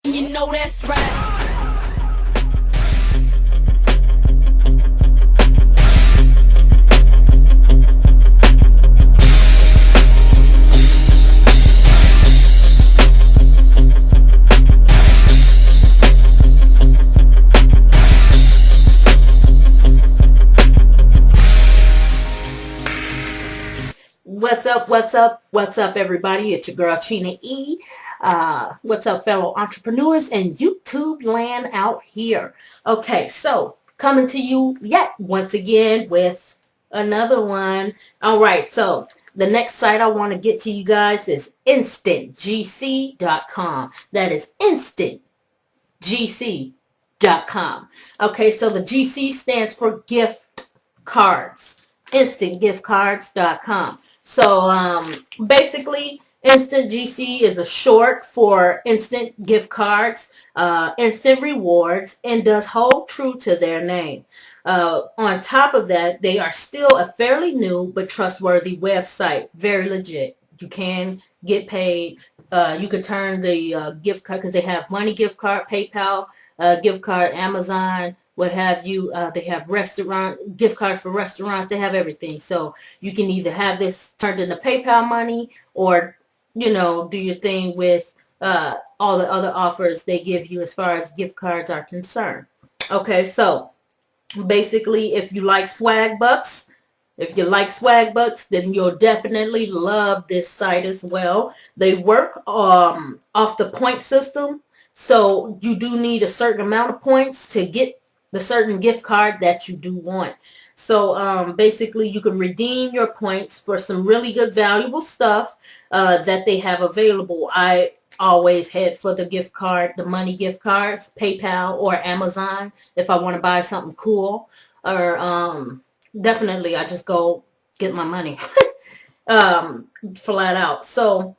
You know that's right. What's up, everybody? It's your girl, Chena E. What's up, fellow entrepreneurs and YouTube land out here? Okay, so coming to you yet once again with another one. All right, so the next site I want to get to you guys is InstaGC.com. That is InstaGC.com. Okay, so the GC stands for gift cards. InstantGiftCards.com. So basically, Instant GC is a short for Instant Gift Cards, Instant Rewards, and does hold true to their name. On top of that, they are still a fairly new but trustworthy website. Very legit. You can get paid. You can turn the gift card, because they have money gift card, PayPal, gift card, Amazon, what have you. They have restaurant gift cards for restaurants. They have everything. So you can either have this turned into PayPal money, or do your thing with all the other offers they give you as far as gift cards are concerned. Okay, so basically, if you like swag bucks, then you'll definitely love this site as well. They work off the point system, so you do need a certain amount of points to get the certain gift card that you do want. So basically, you can redeem your points for some really good, valuable stuff that they have available. I always head for the gift card, the money gift cards, PayPal or Amazon if I want to buy something cool. Or definitely, I just go get my money flat out. So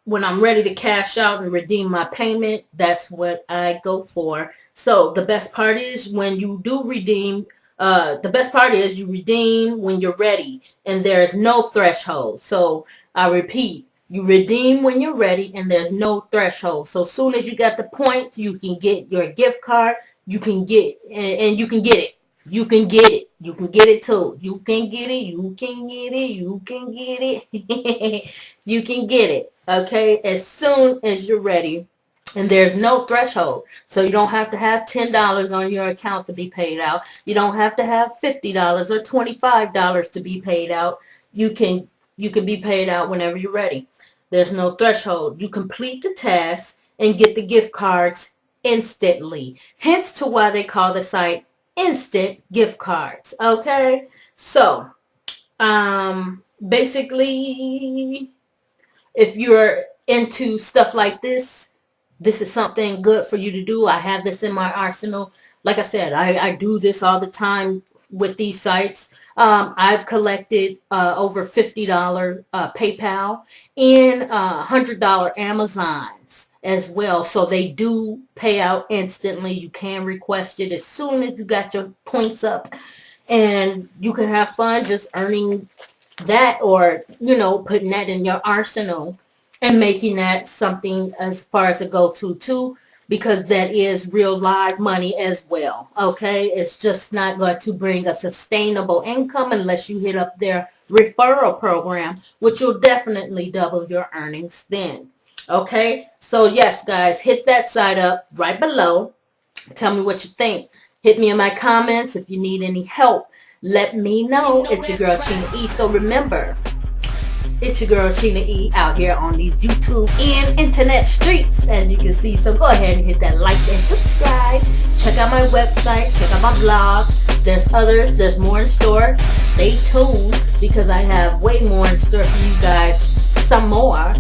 when I'm ready to cash out and redeem my payment, that's what I go for. So the best part is when you do redeem, you redeem when you're ready, and there's no threshold. So I repeat, you redeem when you're ready, and there's no threshold. So as soon as you got the points, you can get your gift card. You can get, and you can get it. You can get it. You can get it too. You can get it. You can get it. You can get it. You can get it. Okay, as soon as you're ready. And there's no threshold. So you don't have to have $10 on your account to be paid out. You don't have to have $50 or $25 to be paid out. You can be paid out whenever you're ready. There's no threshold. You complete the task and get the gift cards instantly. Hence to why they call the site Instant Gift Cards. Okay? So, basically, if you're into stuff like this is something good for you to do. I have this in my arsenal. Like I said, I do this all the time with these sites. I've collected over $50 PayPal and $100 Amazons as well. So they do pay out instantly. You can request it as soon as you got your points up. And you can have fun just earning that, or, putting that in your arsenal and making that something as far as a go-to too, because that is real live money as well. Okay, it's just not going to bring a sustainable income unless you hit up their referral program, which will definitely double your earnings then. Okay, so yes, guys, hit that site up right below. Tell me what you think. Hit me in my comments if you need any help. Let me know. It's your girl, Chena E. So remember, it's your girl, Chena E, out here on these YouTube and internet streets, as you can see. So go ahead and hit that like and subscribe. Check out my website. Check out my blog. There's others. There's more in store. Stay tuned, because I have way more in store for you guys. Some more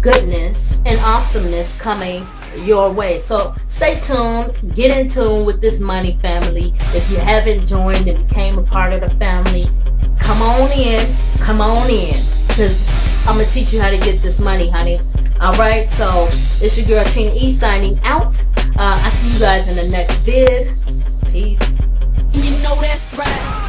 goodness and awesomeness coming your way. So stay tuned. Get in tune with this money family. If you haven't joined and became a part of the family, come on in. Come on in. Because I'm going to teach you how to get this money, honey. Alright, so it's your girl, Chena E, signing out. I see you guys in the next vid. Peace. You know that's right.